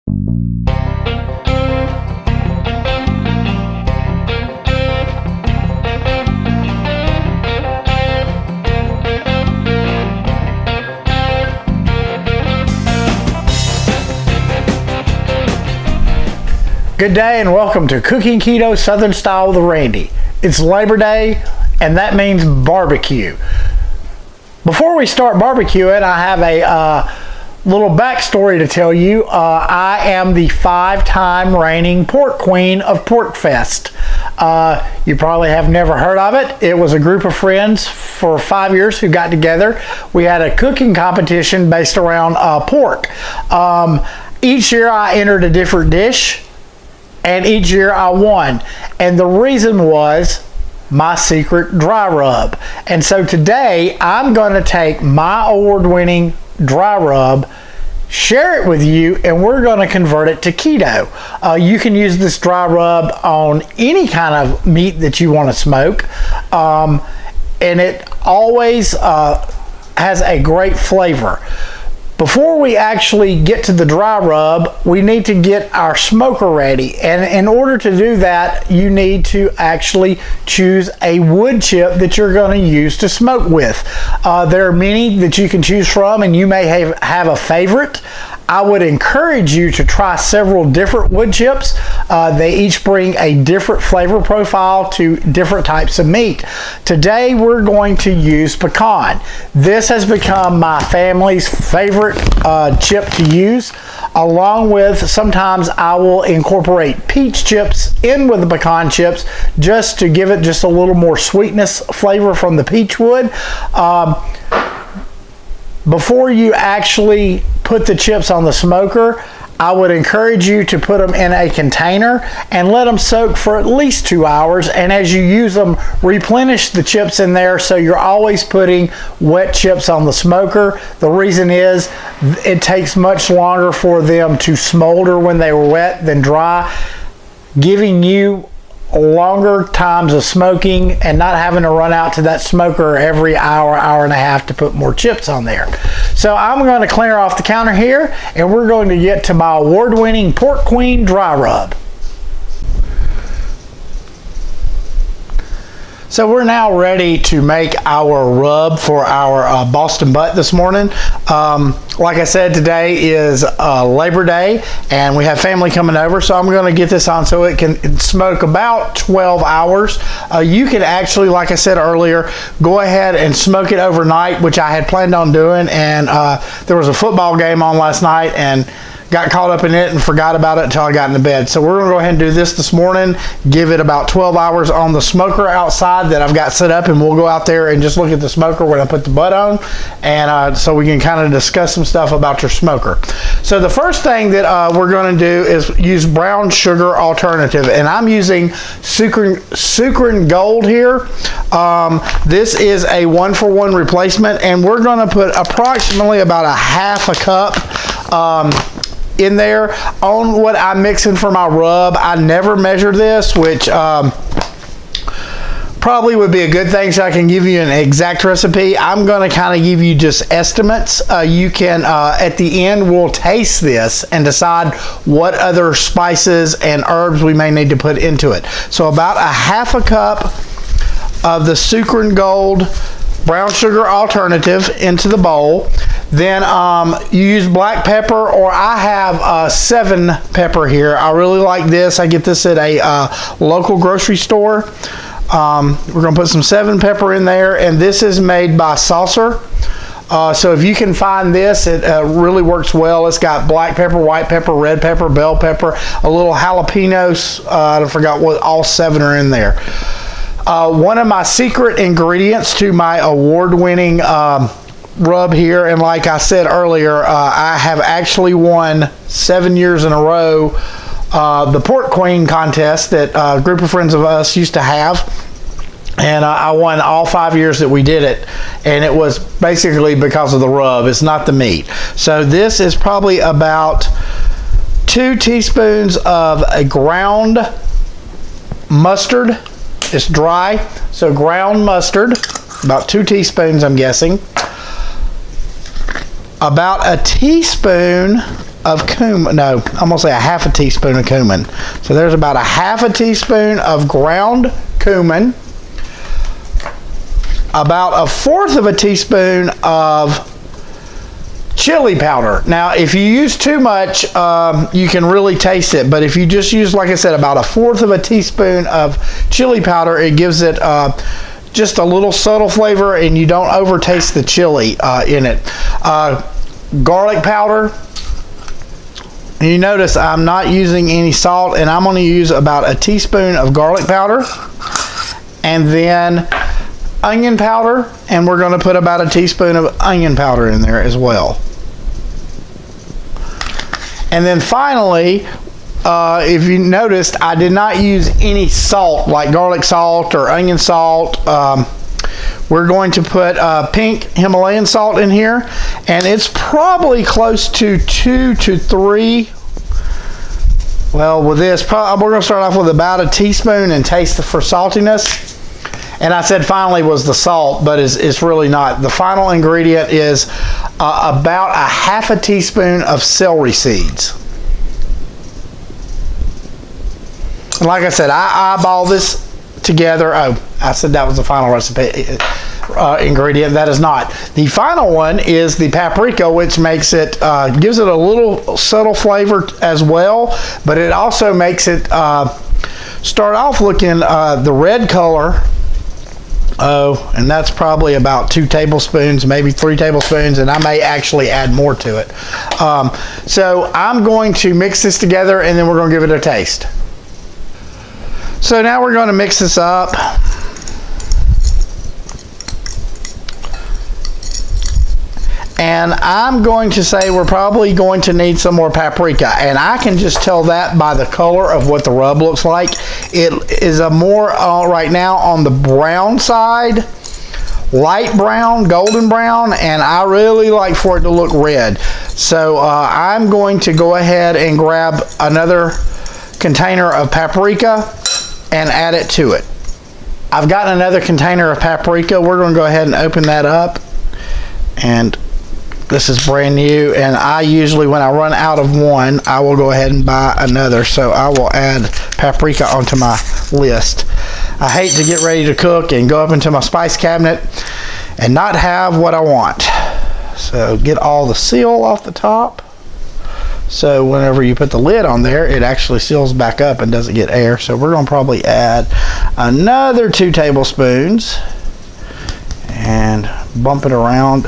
Good day and welcome to Cooking Keto Southern Style with Randy. It's Labor Day and that means barbecue. Before we start barbecuing, I have a little backstory to tell you. I am the 5-time reigning pork queen of PorkFest. You probably have never heard of it. It was a group of friends for 5 years who got together. We had a cooking competition based around pork. Each year I entered a different dish, and each year I won. And the reason was my secret dry rub. And so today I'm going to take my award-winning dry rub, share it with you, and we're going to convert it to keto. You can use this dry rub on any kind of meat that you want to smoke. And it always has a great flavor. Before we actually get to the dry rub, we need to get our smoker ready. And in order to do that, you need to actually choose a wood chip that you're going to use to smoke with. There are many that you can choose from, and you may have a favorite. I would encourage you to try several different wood chips. They each bring a different flavor profile to different types of meat. Today we're going to use pecan. This has become my family's favorite chip to use. Along with, sometimes I will incorporate peach chips in with the pecan chips just to give it just a little more sweetness flavor from the peach wood. Before you actually put the chips on the smoker, I would encourage you to put them in a container and let them soak for at least 2 hours. And as you use them, replenish the chips in there so you're always putting wet chips on the smoker. The reason is it takes much longer for them to smolder when they were wet than dry, giving you longer times of smoking and not having to run out to that smoker every hour, hour and a half to put more chips on there. So I'm going to clear off the counter here and we're going to get to my award-winning Pork Queen dry rub. So we're now ready to make our rub for our Boston butt this morning. Like I said, today is Labor Day and we have family coming over, so I'm going to get this on so it can smoke about 12 hours. You can actually, like I said earlier, go ahead and smoke it overnight, which I had planned on doing, and there was a football game on last night and got caught up in it and forgot about it until I got into bed. So we're going to go ahead and do this morning, give it about 12 hours on the smoker outside that I've got set up, and we'll go out there and just look at the smoker when I put the butt on, and so we can kind of discuss some stuff about your smoker. So the first thing that we're going to do is use brown sugar alternative, and I'm using Cukrin Gold here. This is a 1-for-1 replacement, and we're going to put approximately about a half a cup in there on what I'm mixing for my rub. I never measure this, which probably would be a good thing so I can give you an exact recipe. I'm going to kind of give you just estimates. You can, at the end, we'll taste this and decide what other spices and herbs we may need to put into it. So about a half a cup of the Cukrin Gold brown sugar alternative into the bowl. Then you use black pepper, or I have 7 pepper here. I really like this. I get this at a local grocery store. We're going to put some 7 pepper in there, and this is made by Saucer. So if you can find this, it really works well. It's got black pepper, white pepper, red pepper, bell pepper, a little jalapenos. I forgot what, all 7 are in there. One of my secret ingredients to my award-winning rub here, and like I said earlier, I have actually won 7 years in a row the Pork Queen contest that a group of friends of us used to have, and I won all 5 years that we did it, and it was basically because of the rub. It's not the meat. So this is probably about 2 teaspoons of a ground mustard. It's dry, so ground mustard, about 2 teaspoons I'm guessing. About a teaspoon of cumin. No, I'm gonna say a half a teaspoon of cumin. So there's about a half a teaspoon of ground cumin, about a fourth of a teaspoon of chili powder. Now, if you use too much, you can really taste it, but if you just use, like I said, about a fourth of a teaspoon of chili powder, it gives it just a little subtle flavor, and you don't overtaste the chili in it. Garlic powder. And you notice I'm not using any salt, and I'm going to use about a teaspoon of garlic powder, and then onion powder, and we're going to put about a teaspoon of onion powder in there as well. And then finally, if you noticed, I did not use any salt like garlic salt or onion salt. We're going to put pink Himalayan salt in here, and it's probably close to 2 to 3. Well, with this, we're going to start off with about a teaspoon and taste for saltiness. And I said finally was the salt, but it's really not. The final ingredient is about a half a teaspoon of celery seeds. And like I said, I eyeball this together. Oh, I said that was the final recipe ingredient. That is not. The final one is the paprika, which makes it, gives it a little subtle flavor as well, but it also makes it start off looking the red color. Oh, and that's probably about 2 tablespoons, maybe 3 tablespoons, and I may actually add more to it. So I'm going to mix this together, and then we're going to give it a taste. So now we're going to mix this up. And I'm going to say we're probably going to need some more paprika, and I can just tell that by the color of what the rub looks like. It is a more right now on the brown side, light brown, golden brown, and I really like for it to look red. So I'm going to go ahead and grab another container of paprika and add it to it. I've got another container of paprika. We're going to go ahead and open that up, and this is brand new, and I usually, when I run out of one, I will go ahead and buy another. So I will add paprika onto my list. I hate to get ready to cook and go up into my spice cabinet and not have what I want. So get all the seal off the top. So whenever you put the lid on there, it actually seals back up and doesn't get air. So we're going to probably add another 2 tablespoons and bump it around.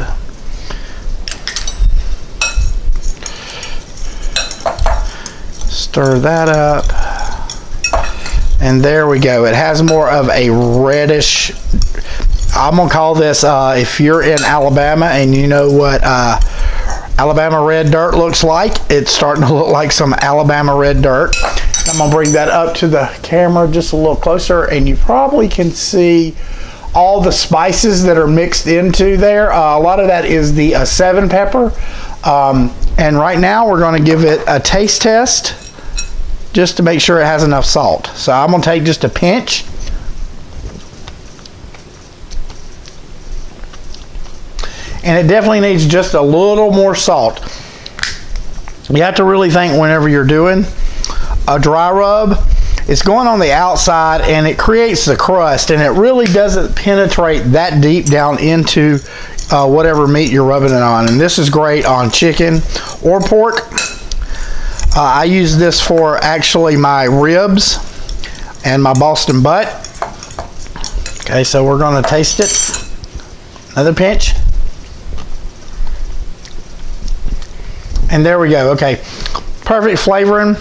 Stir that up, and there we go. It has more of a reddish, I'm gonna call this, if you're in Alabama and you know what Alabama red dirt looks like, it's starting to look like some Alabama red dirt. I'm gonna bring that up to the camera just a little closer, and you probably can see all the spices that are mixed into there. A lot of that is the 7 pepper, and right now we're going to give it a taste test just to make sure it has enough salt. So I'm going to take just a pinch. And it definitely needs just a little more salt. You have to really think whenever you're doing a dry rub, it's going on the outside and it creates the crust, and it really doesn't penetrate that deep down into whatever meat you're rubbing it on. And this is great on chicken or pork. I use this for actually my ribs and my Boston butt. Okay, so we're going to taste it. Another pinch. And there we go. Okay, perfect flavoring.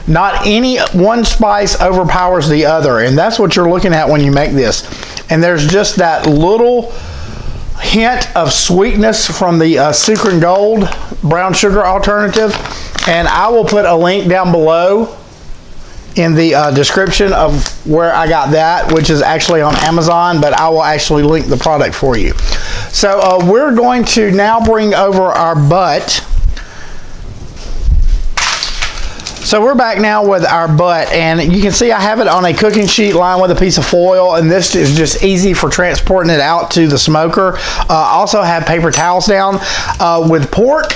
Not any one spice overpowers the other, and that's what you're looking at when you make this. And there's just that little hint of sweetness from the Sukrin Gold brown sugar alternative, and I will put a link down below in the description of where I got that, which is actually on Amazon, but I will actually link the product for you. So we're going to now bring over our butt. So we're back now with our butt, and you can see I have it on a cooking sheet lined with a piece of foil, and this is just easy for transporting it out to the smoker. Also have paper towels down. With pork,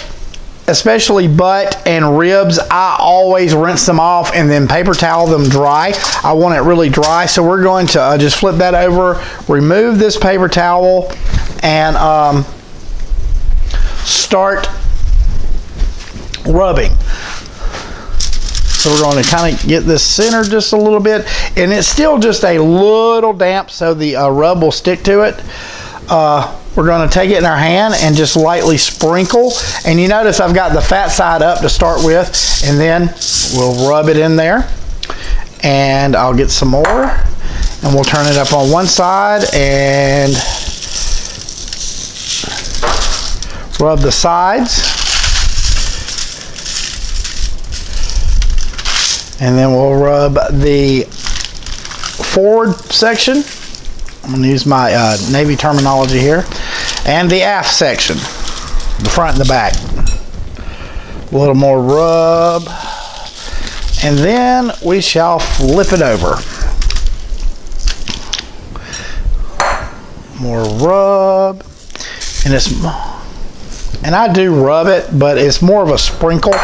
especially butt and ribs, I always rinse them off and then paper towel them dry. I want it really dry, so we're going to just flip that over, remove this paper towel, and start rubbing. So we're going to kind of get this centered just a little bit, and it's still just a little damp, so the rub will stick to it. We're going to take it in our hand and just lightly sprinkle. And you notice I've got the fat side up to start with, and then we'll rub it in there. And I'll get some more, and we'll turn it up on one side and rub the sides. And then we'll rub the forward section. I'm going to use my Navy terminology here. And the aft section, the front and the back. A little more rub. And then we shall flip it over. More rub. And I do rub it, but it's more of a sprinkle.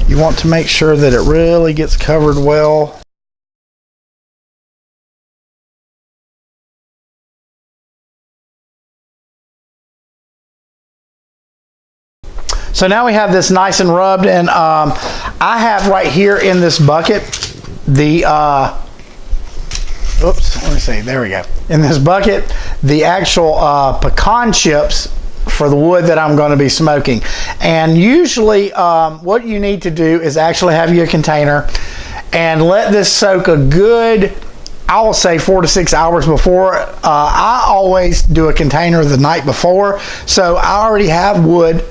You want to make sure that it really gets covered well. So now we have this nice and rubbed, and I have right here in this bucket the, oops, let me see, there we go. In this bucket, the actual pecan chips for the wood that I'm going to be smoking. And usually what you need to do is actually have your container and let this soak a good, I will say 4 to 6 hours before. I always do a container the night before, so I already have wood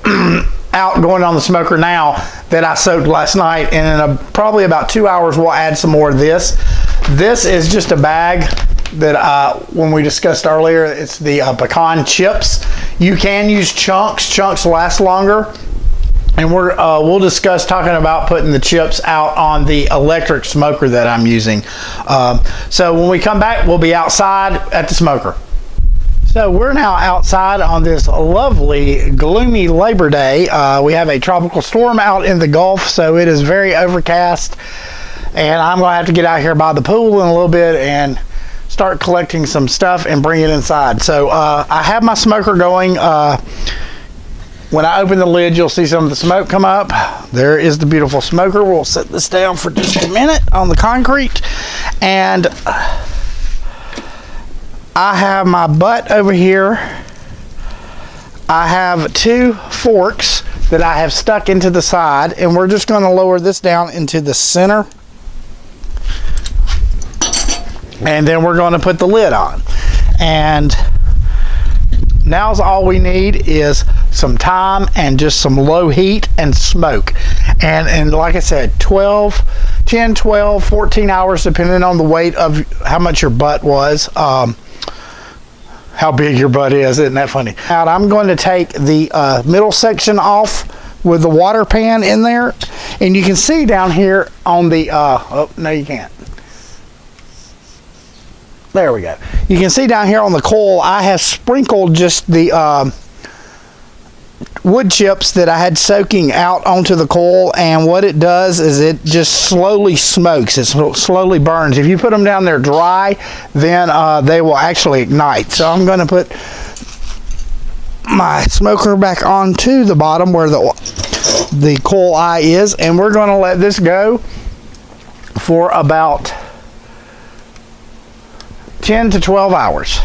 out going on the smoker now that I soaked last night, and in probably about 2 hours we'll add some more of this. This is just a bag that when we discussed earlier, it's the pecan chips. You can use chunks. Chunks last longer, and we'll discuss talking about putting the chips out on the electric smoker that I'm using. So when we come back, we'll be outside at the smoker. So we're now outside on this lovely gloomy Labor Day. We have a tropical storm out in the Gulf, so it is very overcast, and I'm going to have to get out here by the pool in a little bit and start collecting some stuff and bring it inside. So I have my smoker going. When I open the lid, you'll see some of the smoke come up. There is the beautiful smoker. We'll set this down for just a minute on the concrete, and I have my butt over here. I have 2 forks that I have stuck into the side, and we're just going to lower this down into the center, and then we're going to put the lid on. And now's all we need is some time and just some low heat and smoke. And like I said, 10, 12, 14 hours depending on the weight of how much your butt was. How big your butt is, isn't that funny? Now I'm going to take the middle section off with the water pan in there, and you can see down here on the, oh, no you can't. There we go. You can see down here on the coal, I have sprinkled just the wood chips that I had soaking out onto the coal, and what it does is it just slowly smokes. It slowly burns. If you put them down there dry, then they will actually ignite. So I'm going to put my smoker back onto the bottom where the coal eye is, and we're going to let this go for about 10 to 12 hours.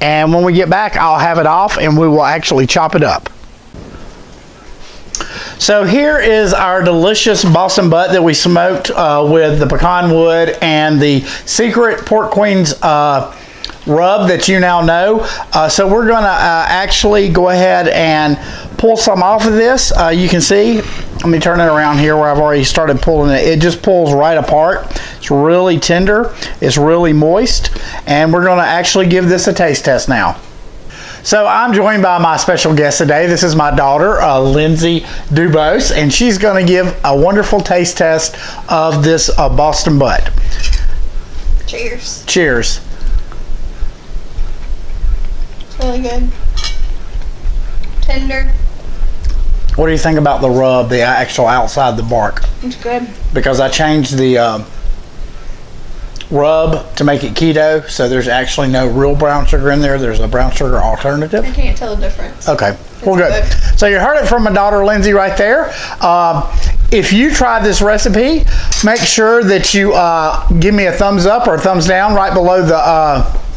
And when we get back, I'll have it off and we will actually chop it up. So here is our delicious Boston butt that we smoked with the pecan wood and the secret Pork Queen's rub that you now know. So we're going to actually go ahead and pull some off of this. You can see, let me turn it around here where I've already started pulling it. It just pulls right apart. It's really tender. It's really moist. And we're going to actually give this a taste test now. So I'm joined by my special guest today. This is my daughter, Lindsay Dubose, and she's going to give a wonderful taste test of this Boston butt. Cheers. Cheers. It's really good. Tender. What do you think about the rub, the actual outside the bark? It's good. Because I changed the rub to make it keto, so there's actually no real brown sugar in there. There's a brown sugar alternative. I can't tell the difference. Okay, well, good. So you heard it from my daughter Lindsay right there. If you try this recipe, make sure that you give me a thumbs up or a thumbs down right below the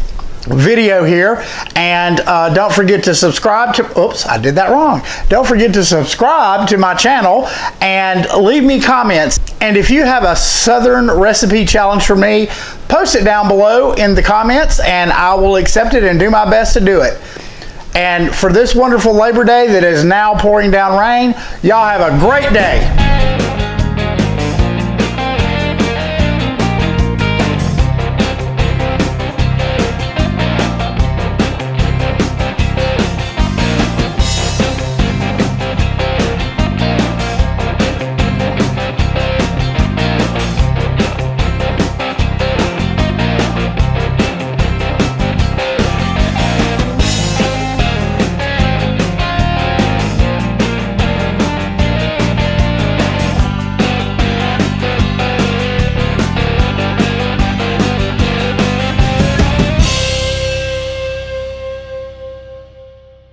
video here, and don't forget to subscribe to, oops, I did that wrong. Don't forget to subscribe to my channel and leave me comments. And if you have a Southern recipe challenge for me, post it down below in the comments and I will accept it and do my best to do it. And for this wonderful Labor Day that is now pouring down rain, y'all have a great day.